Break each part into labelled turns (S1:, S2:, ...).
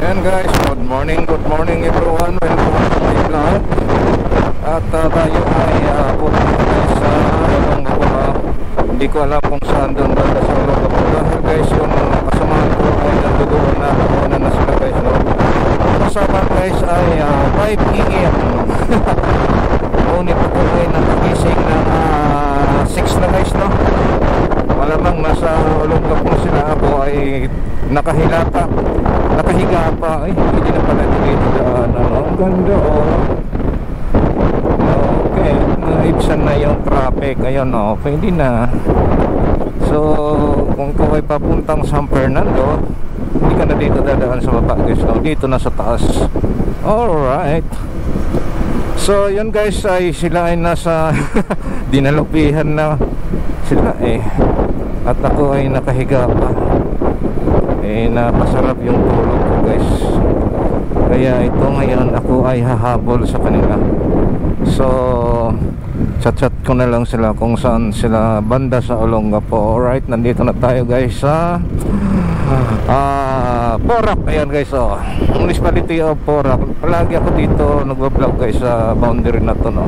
S1: Ayan guys, good morning everyone. Welcome to my vlog. At tayo ay punta guys sa Olongapo. Hindi ko alam kung saan doon banda sa Olongapo. Dahil guys, yung kasamahan ko ay nandoon na nakunan na sila guys, no? Kasaban guys ay 5 PM. Ngunit ako ay nakagising ng 6 na guys, no? Malamang nasa Olongapo sila. Ako ay nakahiga pa. Ay, hindi na pala dito daan. Ang ganda, oh. Okay, naibsan na yung traffic. Ayun, oh, pwede na. So, kung ikaw ay papuntang San Fernando, hindi ka na dito dadaan sa baba guys, no? Dito na sa taas. Alright. So, yun guys, ay sila ay nasa dinalupihan na sila eh. At ako ay nakahiga pa. Eh, napasarap yung tulog ko guys. Kaya ito ngayon ako ay hahabol sa kanila. So chat ko na lang sila kung saan sila banda sa Olongapo. Alright, nandito na tayo guys sa Porac. Ayan guys, oh, Municipality of Porac. Palagi ako dito nagbablog guys sa boundary na to, no?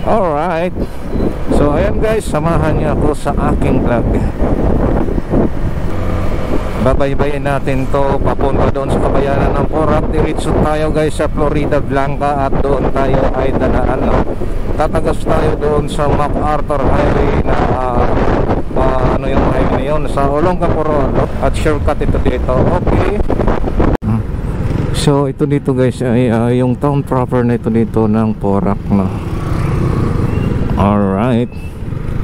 S1: Alright. So ayan guys, samahan niyo ako sa aking vlog. Babaybayin natin to papunta doon sa kabayanan ng Porac. Diretso tayo guys sa Florida Blanca at doon tayo ay dadaan, no? Tatagas tayo doon sa MacArthur Highway na ano yung highway na yun, sa Olongapo Road, no? At shortcut ito dito. Okay. So ito dito guys ay yung town proper na ito dito ng Porac, no? Alright.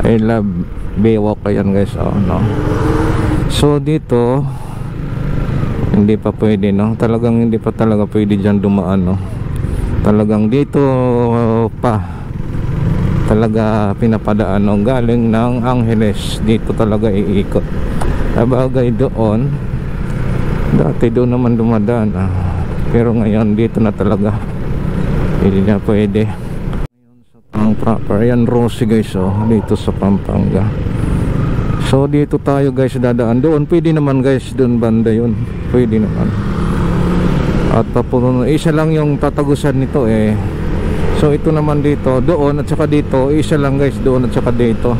S1: I love Baywalk. Ayan guys, oh, no? So dito hindi pa pwede, no? Talagang hindi pa talaga pwede dyan dumaan, no? Talagang dito pa talaga pinapadaan, no? Galing ng Angeles dito talaga iikot. Sabagay doon dati doon naman dumadaan, pero ngayon dito na talaga hindi na pwede. Ngayon sa town proper, ayan Rosie guys, oh, dito sa Pampanga. So dito tayo guys dadaan. Doon pwede naman guys, doon banda yun, pwede naman. At papunta, isa lang yung tatagusan nito eh. So ito naman dito, doon at saka dito, isa lang guys, doon at saka dito.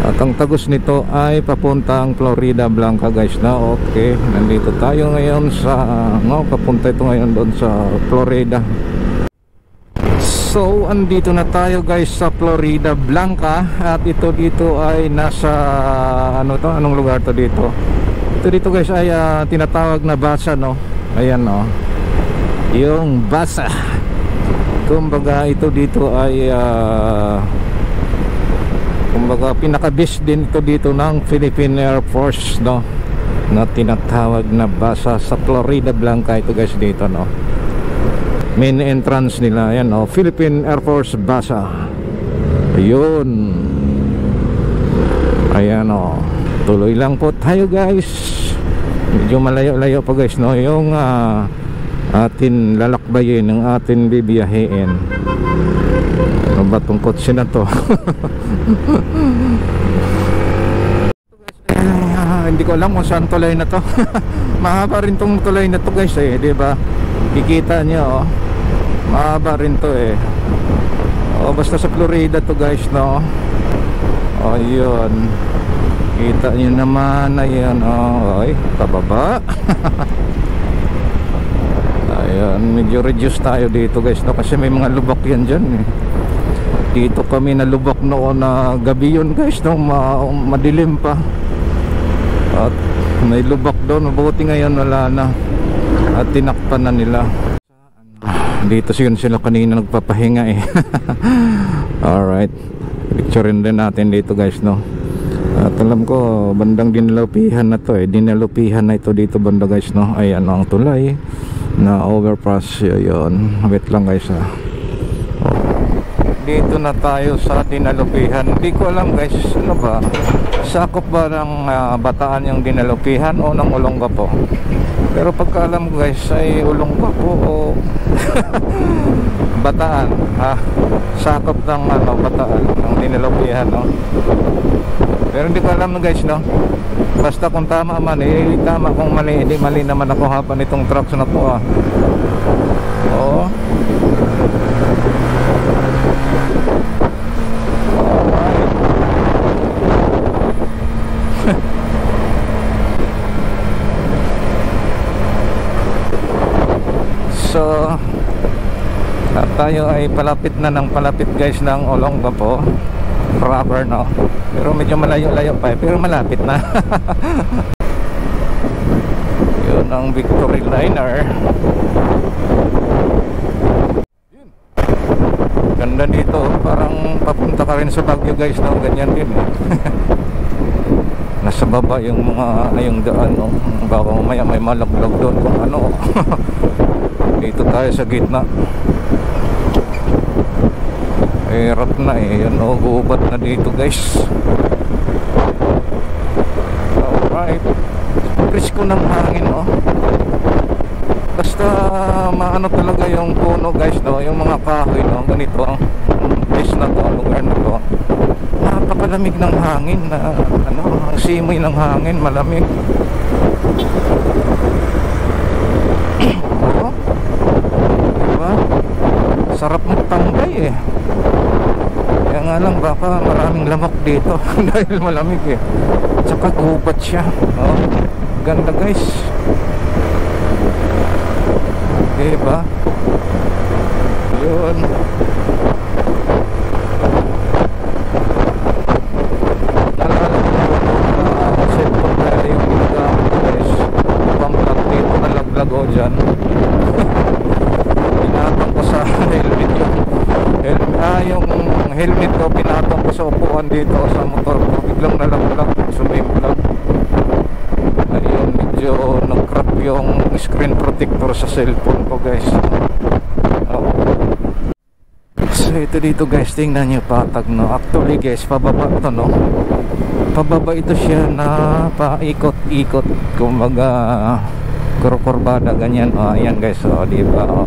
S1: At ang tagus nito ay papuntang Florida Blanca guys, na okay. Nandito tayo ngayon sa papunta ito ngayon doon sa Florida. So andito na tayo guys sa Florida Blanca. At ito dito ay nasa ano to, anong lugar to dito? Ito dito guys ay tinatawag na Basa, no? Ayan, no? Yung Basa. Kumbaga ito dito ay kumbaga pinaka-base din ito dito ng Philippine Air Force, no? Na tinatawag na Basa sa Florida Blanca ito guys dito, no? Main entrance nila, ayan, oh, Philippine Air Force Basa. Ayun. Ayan, oh. Tuloy lang po tayo guys. Medyo malayo-layo pa guys, no? Yung atin lalakbayin, ng atin bibiyahin. Ano ba tong kotse na to? Hindi ko alam kung saan tulay na to. Mahaba rin tong tulay na to guys eh, di ba? Kikita nyo, oh, mahaba rin to eh. Oh, basta sa Florida to guys, no? Oh, yun. Kita nyo naman, ayan, oh, ay, pababa. Ayan, medyo reduce tayo dito guys, no? Kasi may mga lubak yan dyan eh. Dito kami nalubak noon na gabi yun guys, no? Madilim pa. At may lubak doon, mabuti ngayon wala na. At tinakpan na nila. Dito sila kanina nagpapahinga eh. Alright, picturein din natin dito guys, no? At alam ko bandang dinalupihan na to eh. Dinalupihan na ito dito banda guys, no? Ayan ang tulay na overpass yun. Wait lang guys, ha? Dito na tayo sa dinalupihan. Hindi ko alam guys, ano ba? Sakop ba ng Bataan yung dinalupihan o ng Olongapo? Pero pagkaalam ko guys ay Olongapo o Bataan, ha? Sakop ng Bataan, ng dinalupihan, no? Pero hindi ko alam no guys, no. Basta kung tama man, tama. Kung mali, hindi mali naman ako hapan itong trucks na to Oo. So tayo ay palapit na ng palapit guys ng Olongapo proper, no? Pero medyo malayo-layo pa pero malapit na. Yun ang Victory Liner. Ganda dito, parang papunta ka rin sa Baguio guys, no? Ganyan din nasa baba yung mga yung daan, no? Baka mamaya may malaglag doon kung ano. Dito tayo sa gitna. Hirap na yan gubat na dito guys. Alright. Presko ng hangin, basta maano talaga yung puno guys, no? Yung mga kahoy, no? Ganito ang place na to, lugar na to. Napakalamig ng hangin na ang simoy ng hangin malamig. Diba? Sarap magtambay kaya nga lang baka maraming lamok dito dahil malamig tsaka gubat siya. Ganda guys, diba? Yun. Nalala ko cellphone na yung ginagamit guys, pang-vlog dito, nalaglag dyan. Pinatong ko sa helmet yung helmet ko, pinatong ko sa upuan dito sa motor ko, biglang nalaglag, sumimple. Ayun, medyo nag-crack yung screen protector sa cellphone ko guys. So ito dito guys, tingnan nyo patag, no? Actually guys, pababa to, no? Pababa ito siya na paikot-ikot, kumbaga kurbada ganyan. Ayan guys, diba?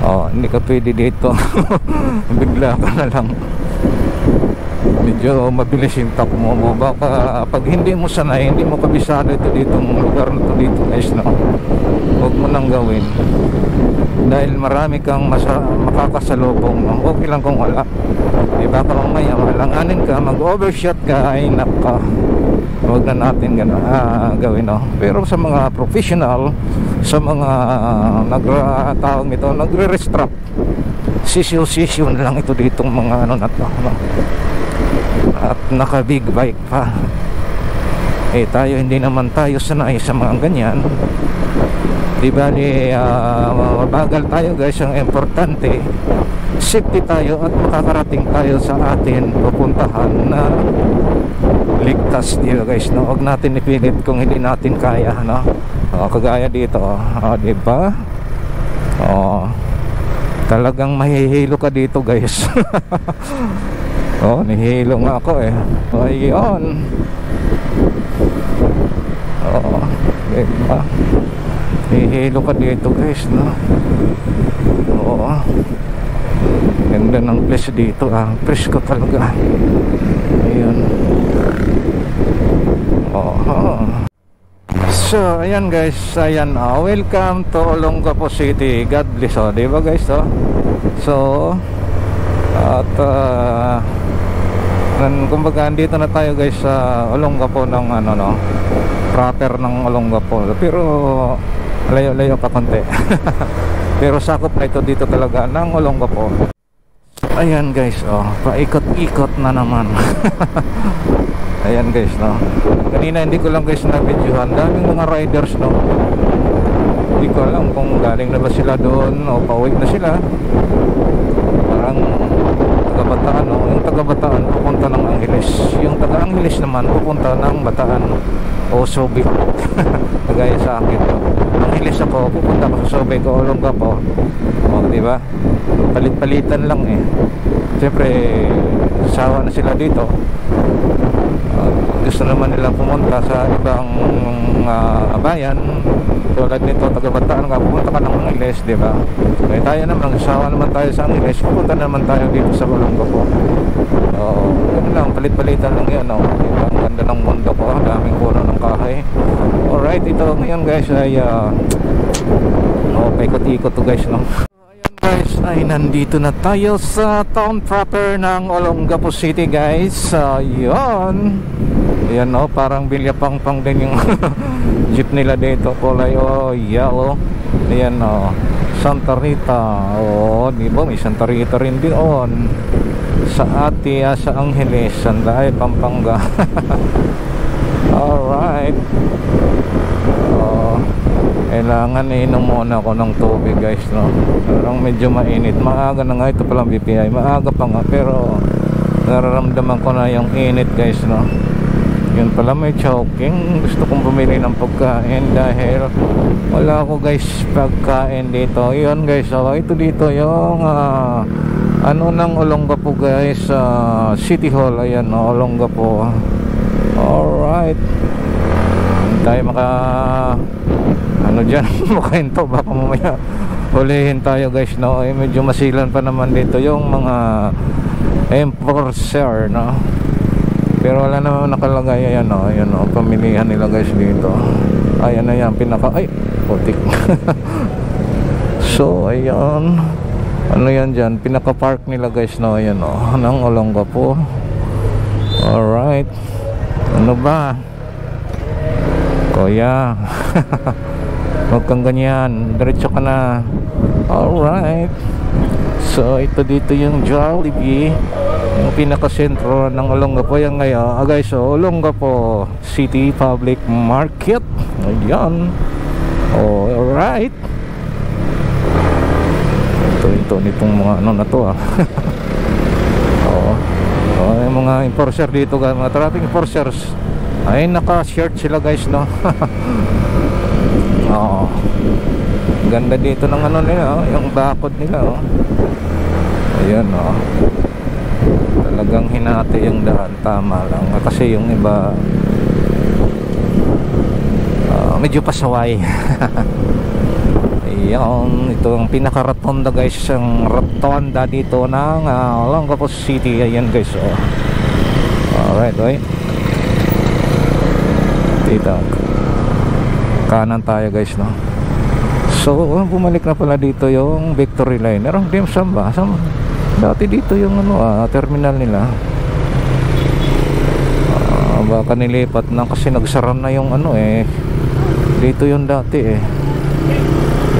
S1: Hindi ka pwede dito. Bigla ka na lang, medyo mabilis yung takbo mo. Baka pag hindi mo sanay, hindi mo kabisado ito ditong lugar na ito dito guys, no? Huwag mo nang gawin dahil marami kang makakasalubong, no? Okay lang kung wala, baka mamaya malanganin ka, mag-overshot ka, ay naka, huwag na natin gawin, no? Pero sa mga professional, sa mga nagtatawag ito, nagre-restrap, sisiw na lang ito ditong mga na to, no? At naka big bike pa. Tayo hindi naman tayo sanay sa mga ganyan, diba? Mabagal tayo guys. Ang importante, safety tayo at makakarating tayo sa atin pupuntahan na ligtas, diba guys, no? Huwag natin ipilit kung hindi natin kaya, no? Kagaya dito, diba? Talagang mahihilo ka dito guys. Nihilo nga ako ayun. Diba? Hihilo ka dito guys, no? Ganda ng place dito, presko talaga. Ayun. So ayan guys, ayan, welcome to Olongapo City. God bless, diba guys, so at kumbaga dito na tayo guys sa Olongapo ng crater ng Olongapo, pero layo-layo pa konti. Pero sakop na ito dito talaga ng Olongapo. Ayan guys, paikot-ikot na naman. Ayan guys, no? Kanina hindi ko lang guys na-videohan, daming mga riders, no? Hindi ko alam kung galing na ba sila doon o pauwi na sila. Parang taga-Bataan, no? Yung taga-Bataan pupunta ng Angeles, yung taga-Angeles naman pupunta ng Bataan o Subic. Kagaya sa akin, no? Angeles ako, pupunta ko sa Subic o Olongapo, diba? Palit-palitan lang siyempre sawa na sila dito. Gusto naman nila pumunta sa ibang bayan, Tulad nito, taga-Bataan ka, pupunta ka ng Angeles, di ba? Kaya tayo naman, nagsawa naman tayo sa Angeles, pupunta naman tayo dito sa Olongapo. Oo, yun lang, palit-palitan lang yan, no? Diba? Ang ganda ng mundo ko, daming puno ng kahoy. Alright, ito ngayon guys ay paikot-ikot to guys, no? Ayan guys, ay nandito na tayo sa town proper ng Olongapo City guys. Ayun. Ayan, no? Parang bilyapang-pang din yung jeep nila dito, kulay yellow. Ayan, no? Santa Rita. Di ba? May Santa Rita rin doon sa sa Angeles, Sanday, Pampanga. Alright. Kailangan inom muna ako ng tubig guys, no? Parang medyo mainit. Maaga na nga, ito palang BPI, maaga pa nga, pero nararamdaman ko na yung init guys, no? Yun pala, may choking. Gusto kong bumili ng pagkain dahil wala ako guys pagkain dito. Yun guys, ito dito yung ng Olongapo guys, City Hall. Ayan, Olongapo. Alright, tayo dyan makahinto, baka mamaya hulihin tayo guys, no? Medyo masilan pa naman dito yung mga enforcer, no? Pero wala naman nakalagay. Ayan, ayan, pamilihan nila guys dito. Ayan na yan, putik. So ayan, ano yan dyan, pinaka-park nila guys, no? Ayan, ng Olongapo. Alright, ano ba kuya? Huwag kang ganyan, diretso ka na. Alright, so ito dito yung Jollibee, yung pinaka-sentro ng Olongapo. Yan ngayon guys, Olongapo City Public Market. Ayan. Alright, ito nitong mga na to yung mga enforcer dito, mga traffic enforcers ay naka-shirt sila guys, no? Ganda dito ng nila, yung bakod nila, ayan, talagang hinati yung daan, tama lang kasi yung iba medyo pasaway. Ayan, ito ang pinaka-rotonda guys, ang rotonda dito ng Olongapo City. Ayan guys, alright, dito kanan tayo guys, no? So bumalik na pala dito yung Victory Line. Hindi, dati dito yung terminal nila. Baka nilipat na kasi nagsara na yung dito yung dati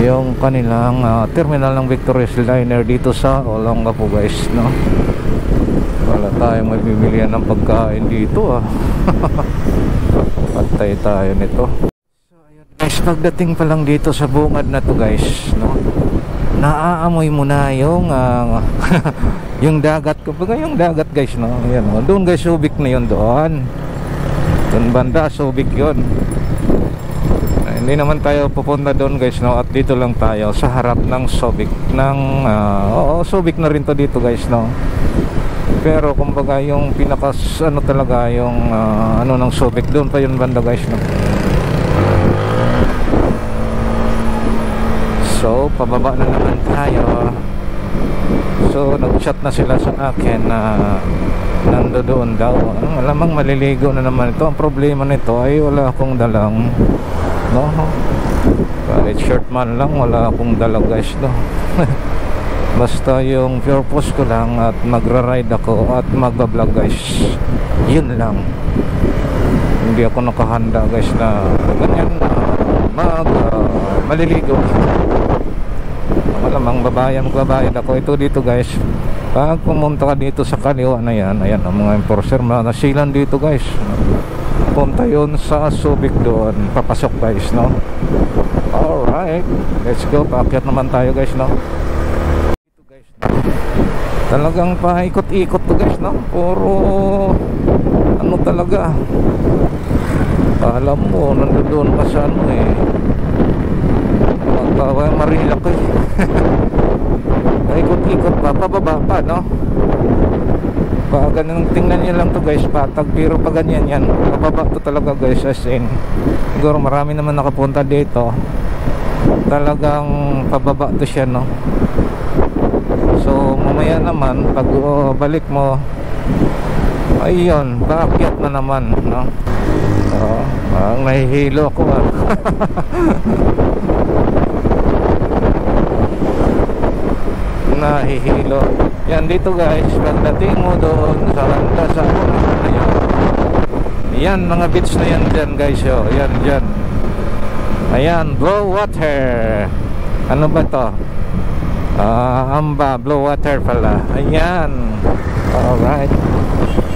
S1: yung kanilang terminal ng Victory Liner dito sa Olongapo guys, no? Wala tayong mabibilihan ng pagkain dito, Patay tayo nito. So ayun guys, pagdating pa lang dito sa bungad na to guys, no? Naaamoy mo na yung yung dagat, kumbaga yung dagat guys, no? Ayan, doon guys, Subic na yun doon. Doon banda, Subic yun. Hindi naman tayo pupunta doon guys, no? At dito lang tayo sa harap ng Subic ng Subic na rin to dito guys, no? Pero kumbaga yung talaga yung ng Subic, doon pa yun banda guys, no? So pababa na naman tayo. So nag-chat na sila sa akin na nandoon daw. Malamang maliligo na naman ito. Ang problema nito ay wala akong dalang, no? Kahit shirt man lang, wala akong dala guys, no? Basta yung purpose ko lang at magra-ride ako at magba-vlog guys, yun lang. Hindi ako nakahanda guys na ganyan maliligo. Malamang magbabayad ako. Ito dito guys, pag pumunta ka dito sa kaliwa na yan, ayan ang mga enforcer, nasilan dito guys. Punta yun sa Subic doon, papasok guys, no? Alright, let's go. Paakyat naman tayo guys, no? Ito guys, talagang paikot-ikot to guys, no? Puro talaga, alam mo, nandoon ka sa Marila ko paikot-ikot pa, pababa pa, no? Ganun, tingnan nyo lang to guys, patag, pero pag ganyan yan, pababa to talaga guys, as in siguro marami naman nakapunta dito talagang pababa to siya, no? So mamaya naman pag balik mo, ayun, baakyat na naman, no? Ang nahihilo ko, nahihilo. Yan dito guys, pagdating mo doon sa banda sa unahan na yun, yan mga beach na yan dyan guys, yan dyan. Ayan, Blow Water. Ano ba to? Amba, Blow Water pala. Ayan. Alright,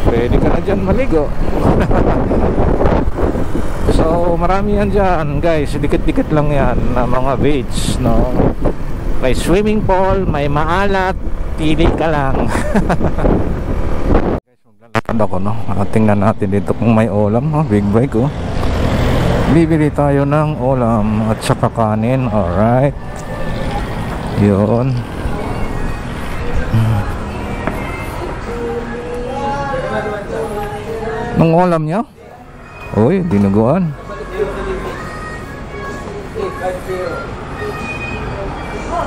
S1: pwede ka na dyan maligo. So marami yan dyan guys, dikit-dikit lang yan na mga beach, no? May swimming pool, may maalat, pili ka lang. Guys, maglalakad ako, no? Tingnan natin dito kung may ulam, no? Big bike, oh. Bibili tayo ng ulam at saka kanin. Alright, yun. Nung ulam niya? Uy, dinuguan.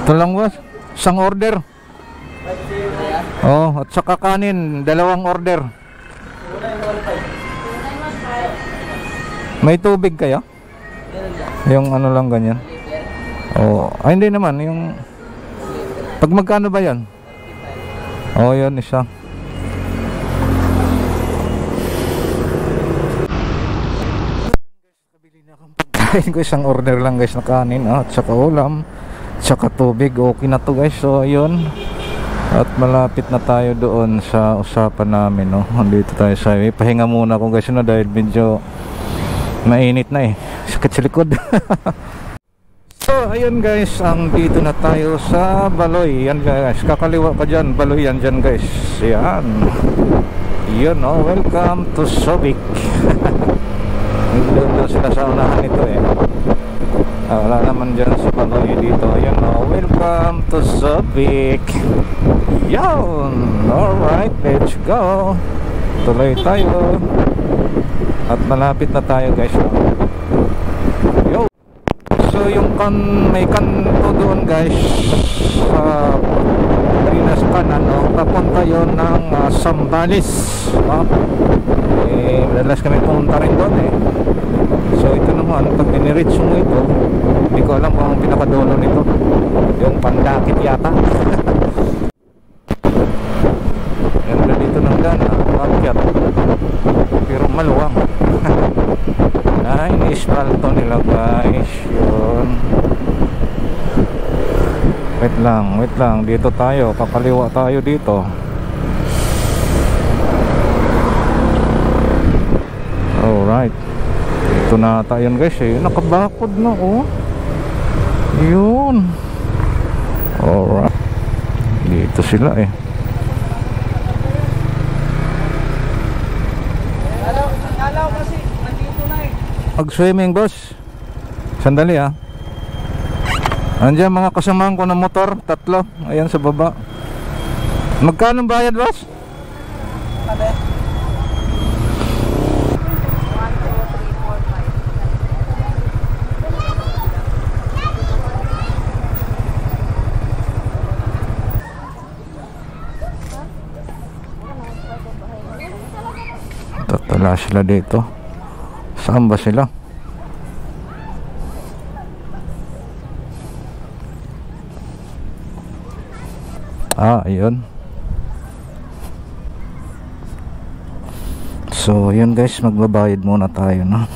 S1: Ito lang was, isang order. Oh, at saka kanin, 2 order. May tubig kaya? Yung ano lang ganyan. Oh, ay hindi naman yung pag magkano ba 'yan? Oh, 'yun isa. Kabili na akong pagkain ko, isang order lang guys na kanin, at saka ulam. Tsaka tubig, okay na to guys. So ayun, at malapit na tayo doon sa usapan namin, no? Dito tayo sa highway. Pahinga muna ako guys, no? Dahil medyo mainit na eh, sakit sa likod. So ayun guys, dito na tayo sa Baloy. Yan guys, kakaliwa ka dyan, Baloy yan dyan guys. Yan, yun, no? Welcome to Subic. Doon sila sa unahan nito eh. Wala naman dyan sa Baloy dito. Ayan, welcome to Subic. Yun. Alright, let's go. Tuloy tayo. At malapit na tayo guys. Yo. So yung may kanto doon guys, sa sa kanan, papunta yun ng Zambales. Madalas kami pumunta rin doon eh. So ito naman, pag diniritso mo ito, hindi ko alam kung ang pinakadulo nito, yung Pandakit yata. Ganda dito ng gana, akyat, pero maluwang. Ay, ini-espalto nila guys. Yun. Wait lang, dito tayo, kakaliwa tayo dito. Alright, ito na tayo guys eh. Nakabakod na, oh. Yun. Alright, dito sila eh. Alaw kasi nandito na eh. Mag-swimming boss. Sandali ah. Andiyan mga kasamahan ko ng motor, 3. Ayan sa baba. Magkano bayad boss? Sabi? 1, 2, 3, 4, 5. Tatala sila dito. Saan ba sila? Ayun. So yun guys, magbabayad muna tayo, no?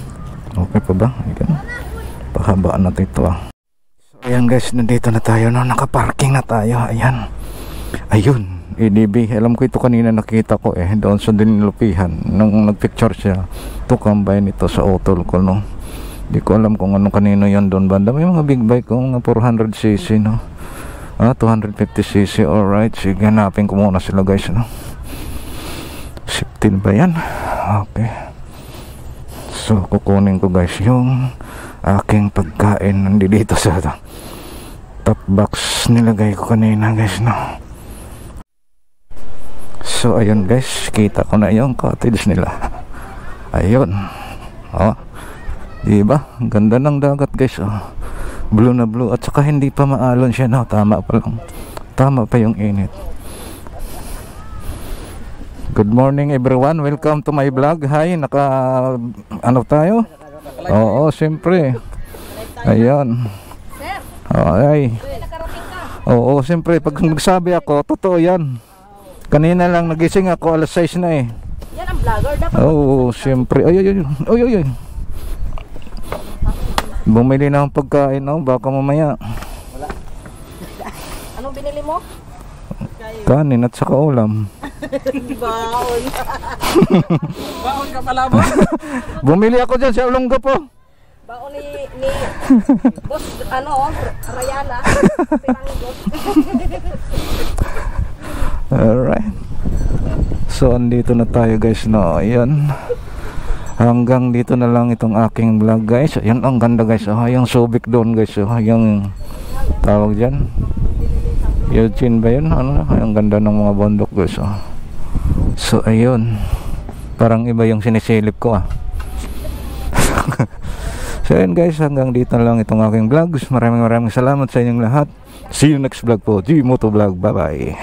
S1: Okay pa ba? Ayan. Pahabaan natin ito ah. So ayan guys, nandito na tayo, no? Nakaparking na tayo. Ayan. Ayun, EDB. Alam ko ito kanina, nakita ko eh doon sa dinilupihan nung nagpicture siya. Ito combine ito sa Otol ko, no? Hindi ko alam kung anong kanino yun doon banda. May mga big bike ko, mga 400cc, no? 250cc. Alright, sige, hanapin ko muna sila guys, no? 15 ba yan? Okay. So kukunin ko guys yung aking pagkain nandito sa top box, nilagay ko kanina guys, no? So ayun guys, kita ko na yung cottage nila. Ayun, diba? Ganda ng dagat guys, Blue na blue. At saka hindi pa maalon siya, no? Tama pa lang. Tama pa yung init. Good morning everyone. Welcome to my vlog. Hi, ano tayo? Oo, siyempre. Ayan. Ay. Oo, siyempre pag nagsabi ako, totoo yan. Kanina lang nagising ako, alas 6 na eh.
S2: Yan ang vlogger dapat.
S1: Oo, siyempre. Ay. Bumili na ng pagkain, no? Baka mamaya.
S2: Wala. Anong binili mo?
S1: Kanin at saka ulam.
S2: Baon. Baon ka pala mo?
S1: Bumili ako dyan sa Olongapo.
S2: Baon ni boss, Rayana. Piranggos.
S1: Alright. So, andito na tayo guys, no? Ayan. Hanggang dito na lang itong aking vlog guys. Ayan, ang ganda guys. Yung Subic doon guys. Yung tawag dyan. Eugene ba yun? Ang ganda ng mga bundok guys. So ayun, parang iba yung sinisilip ko So ayun guys, hanggang dito lang itong aking vlogs. Maraming salamat sa inyong lahat. See you next vlog po, G Moto Vlog. Bye bye.